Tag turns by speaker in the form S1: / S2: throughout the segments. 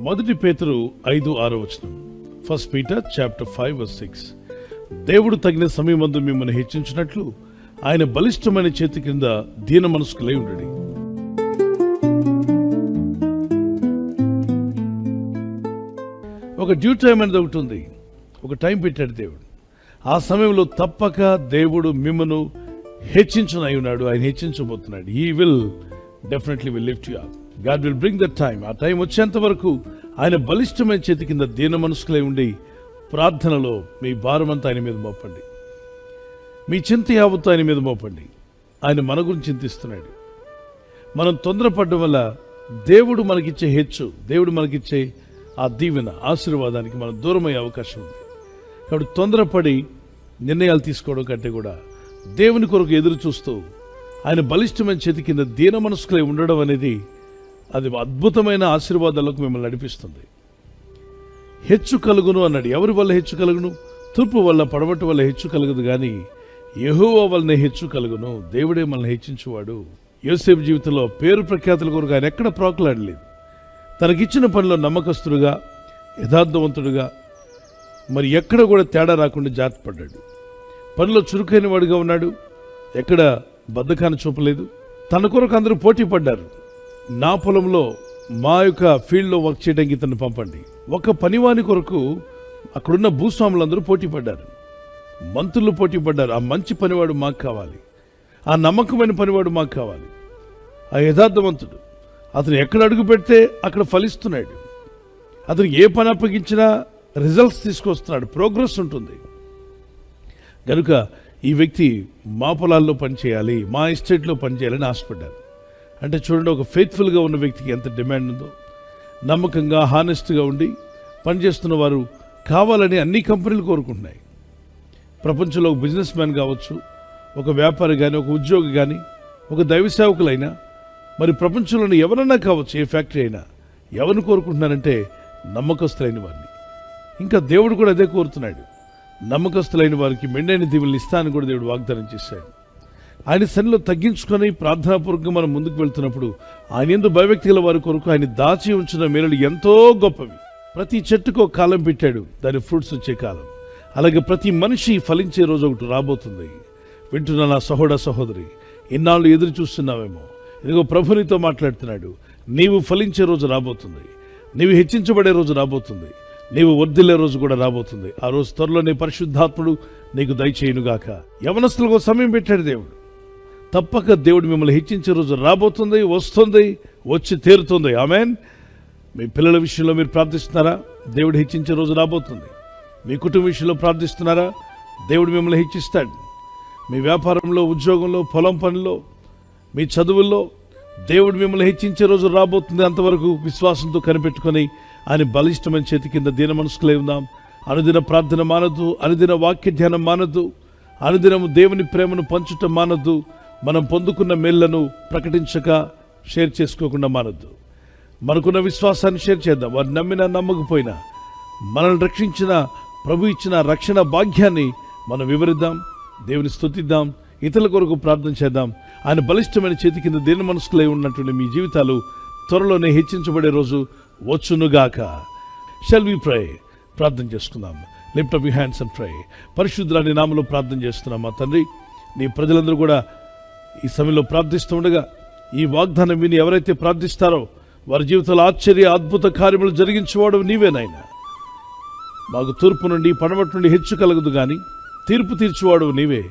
S1: మొదటి పేతురు 5:6 1 Peter chapter 5:6. దేవుడు తగిన సమయమందు మిమ్మల్ని హెచ్చించినట్లు ఆయన బలిష్టమైన చేతి కింద దీన మనస్కులై ఉండడి. ఒక డ్యూ టైం అనేది ఒకటి ఉంది. ఒక టైం పెట్టాడు దేవుడు. ఆ సమయంలో తప్పక దేవుడు మిమ్మను హెచ్చించనై ఉన్నాడు. ఆయన హెచ్చించబోతున్నాడు. He will definitely lift you up. God will bring that time. ఆ టైం వచ్చేంత వరకు ఆయన బలిష్టమైన చేతి కింద దీన మనస్కులై ఉండి ప్రార్థనలో మీ భారమంతా ఆయన మీద మోపండి. మీ చింత యావత్తు ఆయన మీద మోపండి. ఆయన మన గురించి చింతిస్తున్నాడు. మనం తొందరపడడం వల్ల దేవుడు మనకిచ్చే హెచ్చు, దేవుడు మనకిచ్చే ఆ దీవెన, ఆశీర్వాదానికి మనం దూరమయ్యే అవకాశం ఉంది. కాబట్టి తొందరపడి నిర్ణయాలు తీసుకోవడం కంటే కూడా దేవుని కొరకు ఎదురు చూస్తూ ఆయన బలిష్టమైన చేతి కింద దీన మనస్కులై ఉండడం అనేది అది అద్భుతమైన ఆశీర్వాదాలకు మిమ్మల్ని నడిపిస్తుంది. హెచ్చు కలుగును అన్నాడు. ఎవరి వల్ల హెచ్చు కలుగును? తూర్పు వల్ల, పడమటి వల్ల హెచ్చు కలుగుదు, కానీ యెహోవా వల్లనే హెచ్చు కలుగును. దేవుడే మనల్ని హెచ్చించువాడు. యోసేపు జీవితంలో పేరు ప్రఖ్యాతుల కొరకు ఆయన ఎక్కడ ప్రోకలాడలేదు. తనకిచ్చిన పనిలో నమ్మకస్తుడుగా, యథార్థవంతుడుగా, మరి ఎక్కడ కూడా తేడా రాకుండా జాగ్రత్త పడ్డాడు. పనిలో చురుకైన వాడుగా ఉన్నాడు. ఎక్కడ బద్ధకాన్ని చూపలేదు. తన కొరకు అందరూ పోటీ పడ్డారు. నా పొలంలో, మా యొక్క ఫీల్డ్లో వర్క్ చేయడానికి ఇతన్ని పంపండి. ఒక పనివాని కొరకు అక్కడున్న భూస్వాములందరూ పోటీ పడ్డారు. మంత్రులు పోటీ పడ్డారు. ఆ మంచి పనివాడు మాకు కావాలి, ఆ నమ్మకమైన పనివాడు మాకు కావాలి, ఆ యథార్థవంతుడు. అతను ఎక్కడ అడుగు పెడితే అక్కడ ఫలిస్తున్నాడు. అతను ఏ పని అప్పగించినా రిజల్ట్స్ తీసుకొస్తున్నాడు, ప్రోగ్రెస్ ఉంటుంది. కనుక ఈ వ్యక్తి మా పొలాల్లో పనిచేయాలి, మా ఎస్టేట్లో పనిచేయాలని ఆశపడ్డారు. అంటే చూడండి, ఒక ఫెయిత్ఫుల్గా ఉన్న వ్యక్తికి ఎంత డిమాండ్ ఉందో. నమ్మకంగా, హానెస్ట్గా ఉండి పనిచేస్తున్న వారు కావాలని అన్ని కంపెనీలు కోరుకుంటున్నాయి. ప్రపంచంలో ఒక బిజినెస్ మ్యాన్ కావచ్చు, ఒక వ్యాపారి కానీ, ఒక ఉద్యోగి కానీ, ఒక దైవ సేవకులైనా, మరి ప్రపంచంలోని ఎవరన్నా కావచ్చు, ఏ ఫ్యాక్టరీ అయినా ఎవరిని కోరుకుంటున్నారంటే నమ్మకస్తులైన వారిని. ఇంకా దేవుడు కూడా అదే కోరుతున్నాడు. నమ్మకస్తులైన వారికి మెండైన దీవుల్ని ఇస్తానని కూడా దేవుడు వాగ్దానం చేశాడు. ఆయన సన్నిలో తగ్గించుకొని ప్రార్థనాపూర్వకంగా మనం ముందుకు వెళ్తున్నప్పుడు ఆయన యందు భయభక్తి గల వారి కొరకు ఆయన దాచి ఉంచిన మేలులు ఎంతో గొప్పవి. ప్రతి చెట్టుకు ఒక కాలం పెట్టాడు, దాని ఫ్రూట్స్ వచ్చే కాలం. అలాగే ప్రతి మనిషి ఫలించే రోజు ఒకటి రాబోతుంది. వింటున్న నా సహోదరి, ఇన్నాళ్ళు ఎదురు చూస్తున్నావేమో. ఇదిగో ప్రభు నీతో మాట్లాడుతున్నాడు. నీవు ఫలించే రోజు రాబోతుంది. నీవు హెచ్చించబడే రోజు రాబోతుంది. నీవు వర్ధిల్లే రోజు కూడా రాబోతుంది. ఆ రోజు త్వరలోనే పరిశుద్ధాత్ముడు నీకు దయచేయునుగాక. యవనస్తులకు సమయం పెట్టాడు దేవుడు. తప్పక దేవుడు మిమ్మల్ని హెచ్చించే రోజు రాబోతుంది, వస్తుంది, వచ్చి తీరుతుంది. ఆమేన్. మీ పిల్లల విషయంలో మీరు ప్రార్థిస్తున్నారా? దేవుడు హెచ్చించే రోజు రాబోతుంది. మీ కుటుంబ విషయంలో ప్రార్థిస్తున్నారా? దేవుడు మిమ్మల్ని హెచ్చిస్తాడు. మీ వ్యాపారంలో, ఉద్యోగంలో, పొలం పనిలో, మీ చదువుల్లో దేవుడు మిమ్మల్ని హెచ్చించే రోజు రాబోతుంది. అంతవరకు విశ్వాసంతో కనిపెట్టుకొని ఆయన బలిష్టమైన చేతి కింద దీన మనస్కులై ఉందాం. అనుదిన ప్రార్థన మానద్దు, అనుదిన వాక్య ధ్యానం మానద్దు, అనుదినము దేవుని ప్రేమను పంచుట మానద్దు. మనం పొందుకున్న మేళ్లను ప్రకటించక షేర్ చేసుకోకుండా మానద్దు. మనకున్న విశ్వాసాన్ని షేర్ చేద్దాం. వారు నమ్మినా నమ్మకపోయినా మనల్ని రక్షించిన ప్రభు ఇచ్చిన రక్షణ భాగ్యాన్ని మనం వివరిద్దాం, దేవుని స్తుతిద్దాం, ఇతరుల కొరకు ప్రార్థన చేద్దాం. ఆయన బలిష్టమైన చేతి కింద దీన మనస్కులై ఉన్నటువంటి మీ జీవితాలు త్వరలోనే హెచ్చించబడే రోజు వచ్చునుగాక. Shall we pray? ప్రార్థన చేసుకుందాం. Lift up your hands and pray. పరిశుద్ధుని నామములో ప్రార్థన చేస్తున్నాం. మా తండ్రి, నీ ప్రజలందరూ కూడా ఈ సమయంలో ప్రార్థిస్తూ ఉండగా ఈ వాగ్దానం విని ఎవరైతే ప్రార్థిస్తారో వారి జీవితంలో ఆశ్చర్య అద్భుత కార్యములు జరిగించేవాడు నీవేనాయన. మాకు తూర్పు నుండి, పడమటి నుండి హెచ్చు కలగదు, కానీ తీర్పు తీర్చువాడు నీవే.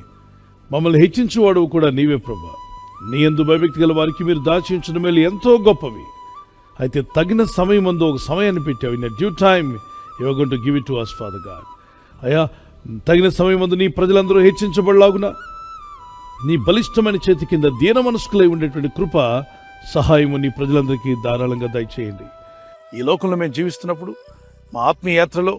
S1: మమ్మల్ని హెచ్చించువాడు కూడా నీవే ప్రభా. నీ యందు భయభక్తి గల వారికి మీరు దాచి ఉంచిన మేలు ఎంతో గొప్పవి. అయితే తగిన సమయం ముందు ఒక సమయాన్ని పెట్టావు. In due time you are going to give it to us, father God. అయ్యా, తగిన సమయం ముందు నీ ప్రజలందరూ హెచ్చించబడలాగున నీ బలిష్టమైన చేతి కింద దీన మనస్కులై ఉండేటువంటి కృప, సహాయము నీ ప్రజలందరికీ ధారాళంగా దయచేయండి. ఈ లోకంలో మేము జీవిస్తున్నప్పుడు మా ఆత్మీయ యాత్రలో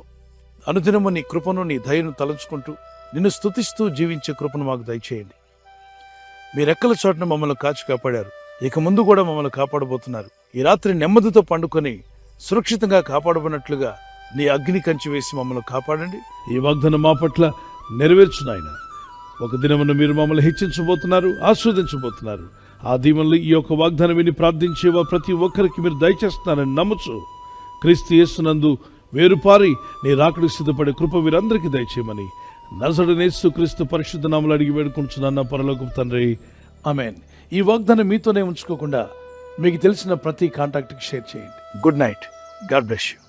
S1: అనుదినము నీ కృపను, నీ దయను తలంచుకుంటూ నిన్ను స్తుతిస్తూ జీవించే కృపను మాకు దయచేయండి. మీరెక్కల చోటున మమ్మల్ని కాచి కాపాడారు, ఇక ముందు కూడా మమ్మల్ని కాపాడబోతున్నారు. ఈ రాత్రి నెమ్మదితో పండుకొని సురక్షితంగా కాపాడబడినట్లుగా నీ అగ్ని కంచి వేసి మమ్మల్ని కాపాడండి. ఈ వాగ్దానం మా పట్ల నెరవేర్చునాయన. ఒక దినమున మీరు మమ్మల్ని హెచ్చించబోతున్నారు, ఆస్వాదించబోతున్నారు. ఆ దీవెనలు ఈ యొక్క వాగ్దానం విని ప్రార్థించేవా ప్రతి ఒక్కరికి మీరు దయచేస్తున్నారని నమ్ముచు క్రీస్తు యేసునందు వేరుపారి నీ రాకడికి సిద్ధపడే కృప వీరందరికీ దయచేయమని నజరేయుడైన యేసు క్రీస్తు పరిశుద్ధ నామములో అడిగి వేడుకుంటున్నాను పరలోకపు తండ్రి, ఆమేన్. ఈ వాగ్దానం మీతోనే ఉంచుకోకుండా మీకు తెలిసిన ప్రతి కాంటాక్ట్కి షేర్ చేయండి. Good night. God bless you.